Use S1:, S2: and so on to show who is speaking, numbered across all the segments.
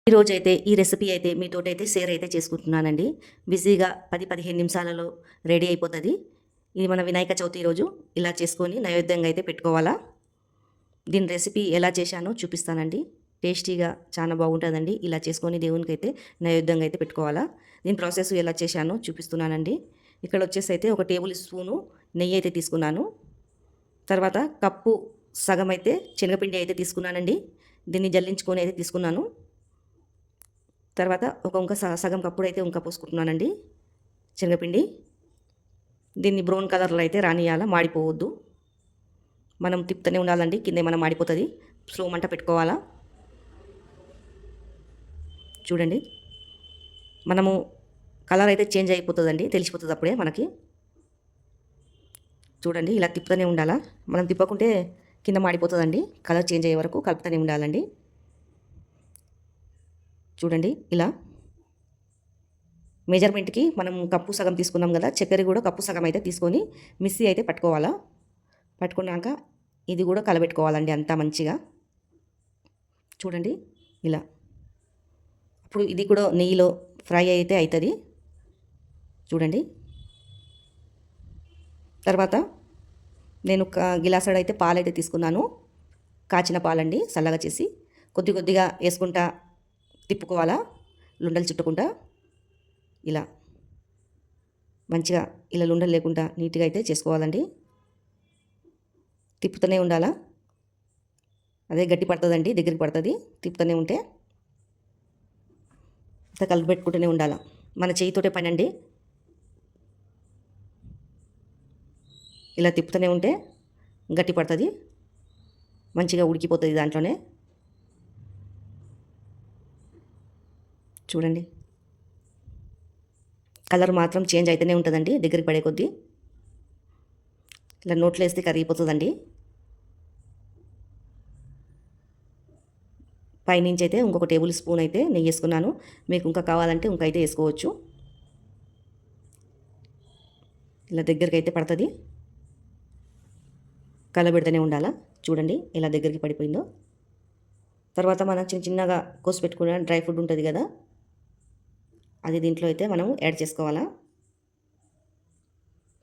S1: ఈరోజైతే ఈ రెసిపీ అయితే మీతోటైతే షేర్ అయితే చేసుకుంటున్నానండి. బిజీగా 10-15 నిమిషాలలో రెడీ అయిపోతుంది. ఇది మన వినాయక చవితి రోజు ఇలా చేసుకొని నైవేద్యంగా అయితే పెట్టుకోవాలా. దీని రెసిపీ ఎలా చేశానో చూపిస్తానండి. టేస్టీగా చాలా బాగుంటుందండి. ఇలా చేసుకొని దేవునికి అయితే నైవేద్యంగా అయితే పెట్టుకోవాలా. దీని ప్రాసెస్ ఎలా చేశానో చూపిస్తున్నానండి. ఇక్కడ వచ్చేసి అయితే 1 టేబుల్ స్పూను నెయ్యి అయితే తీసుకున్నాను. తర్వాత కప్పు సగం అయితే శనగపిండి అయితే తీసుకున్నానండి. దీన్ని జల్లించుకొని అయితే తీసుకున్నాను. తర్వాత ఒక సగం కప్పుడు అయితే పోసుకుంటున్నానండి శనగపిండి. దీన్ని బ్రౌన్ కలర్లో అయితే రానియాల, మాడిపోవద్దు. మనం తిప్పుతూనే ఉండాలండి, కింద ఏమైనా మాడిపోతుంది. స్లో మంట పెట్టుకోవాలా. చూడండి, మనము కలర్ అయితే చేంజ్ అయిపోతుందండి, తెలిసిపోతుంది అప్పుడే మనకి. చూడండి, ఇలా తిప్పుతూనే ఉండాలా. మనం తిప్పకుంటే కింద మాడిపోతుందండి. కలర్ చేంజ్ అయ్యే వరకు కలుపుతూనే ఉండాలండి. చూడండి, ఇలా మెజర్మెంట్కి మనం కప్పు సగం తీసుకున్నాం కదా, చక్కెర కూడా కప్పు సగం అయితే తీసుకొని మిక్సీ అయితే పట్టుకోవాలా. పట్టుకున్నాక ఇది కూడా కలబెట్టుకోవాలండి అంతా మంచిగా. చూడండి, ఇలా అప్పుడు ఇది కూడా నెయ్యిలో ఫ్రై అయితే అవుతుంది. చూడండి, తర్వాత నేను గిలాసడు అయితే పాలైతే తీసుకున్నాను. కాచిన పాలండి, చల్లగా చేసి కొద్దిగా వేసుకుంటా తిప్పుకోవాలా, లుండలు చుట్టుకుంటా. ఇలా మంచిగా ఇలా లుండలు లేకుండా నీట్గా అయితే చేసుకోవాలండి. తిప్పుతూనే ఉండాలా. అదే గట్టి పడుతుందండి, దగ్గరికి పడుతుంది. తిప్పుతూనే ఉంటే అంతా కలిపి పెట్టుకుంటూనే ఉండాలా. మన చేయితోటే పని అండి. ఇలా తిప్పుతూనే ఉంటే గట్టి పడుతుంది, మంచిగా ఉడికిపోతుంది దాంట్లోనే. చూడండి, కలర్ మాత్రం చేంజ్ అయితేనే ఉంటుందండి దగ్గరికి పడే కొద్దీ. ఇలా నోట్లో వేస్తే కరిగిపోతుందండి. పైనుంచి అయితే ఇంకొక టేబుల్ స్పూన్ అయితే నెయ్యి వేసుకున్నాను. మీకు ఇంకా కావాలంటే ఇంకా అయితే వేసుకోవచ్చు. ఇలా దగ్గరికి అయితే పడుతుంది, కలబెడుతూనే ఉండాలా. చూడండి, ఇలా దగ్గరికి పడిపోయిందో. తర్వాత మనం చిన్నగా కోసి పెట్టుకున్న డ్రై ఫ్రూట్ ఉంటుంది కదా, అది దీంట్లో అయితే మనం యాడ్ చేసుకోవాలా.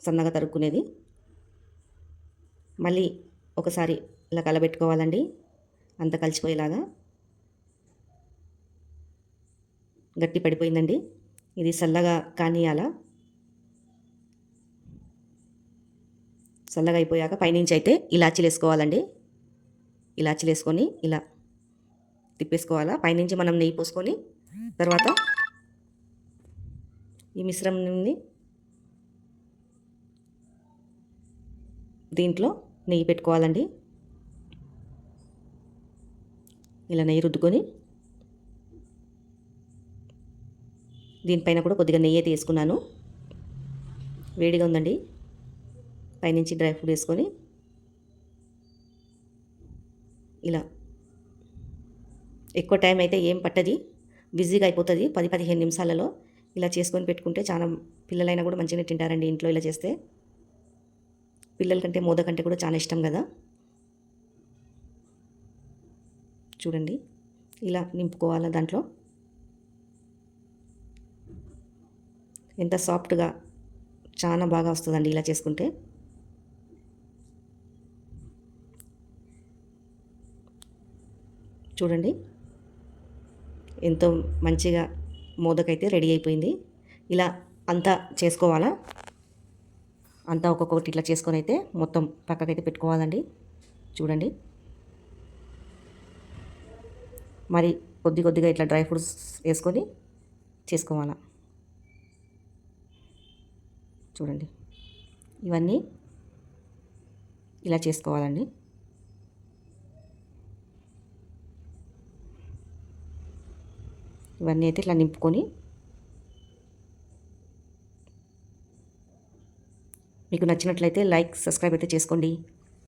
S1: సన్నగా తరుక్కునేది మళ్ళీ ఒకసారి ఇలా కలబెట్టుకోవాలండి, అంత కలిసిపోయేలాగా. గట్టి పడిపోయిందండి, ఇది చల్లగా కానియాలా. చల్లగా అయిపోయాక పైనుంచి అయితే ఇలాచీలు వేసుకోవాలండి. ఇలాచీలు వేసుకొని ఇలా తిప్పేసుకోవాలా. పైనుంచి మనం నెయ్యి పోసుకొని తర్వాత ఈ మిశ్రమాన్ని దీంట్లో నెయ్యి పెట్టుకోవాలండి. ఇలా నెయ్యి రుద్దుకొని దీనిపైన కూడా కొద్దిగా నెయ్యి అయితే వేసుకున్నాను. వేడిగా ఉందండి. పైనుంచి డ్రై ఫ్రూట్ వేసుకొని ఇలా ఎక్కువ టైం అయితే ఏం పట్టది, బిజీగా అయిపోతుంది. 10-15 నిమిషాలలో ఇలా చేసుకొని పెట్టుకుంటే చాలా పిల్లలైనా కూడా మంచిగా తింటారండి ఇంట్లో. ఇలా చేస్తే పిల్లల కంటే మోద కంటే కూడా చాలా ఇష్టం కదా. చూడండి, ఇలా నింపుకోవాలా. దాంట్లో ఎంత సాఫ్ట్గా చాలా బాగా వస్తుందండి ఇలా చేసుకుంటే. చూడండి, ఎంతో మంచిగా మోదకైతే రెడీ అయిపోయింది. ఇలా అంతా చేసుకోవాలా. అంతా ఒక్కొక్కటి ఇట్లా చేసుకొని అయితే మొత్తం పక్కకైతే పెట్టుకోవాలండి. చూడండి, మరి కొద్దిగా ఇట్లా డ్రై ఫ్రూట్స్ వేసుకొని చేసుకోవాలా. చూడండి, ఇవన్నీ ఇలా చేసుకోవాలండి. ఇవన్నీ అయితే ఇట్లా నింపుకొని, మీకు నచ్చినట్లయితే లైక్, సబ్స్క్రైబ్ అయితే చేసుకోండి.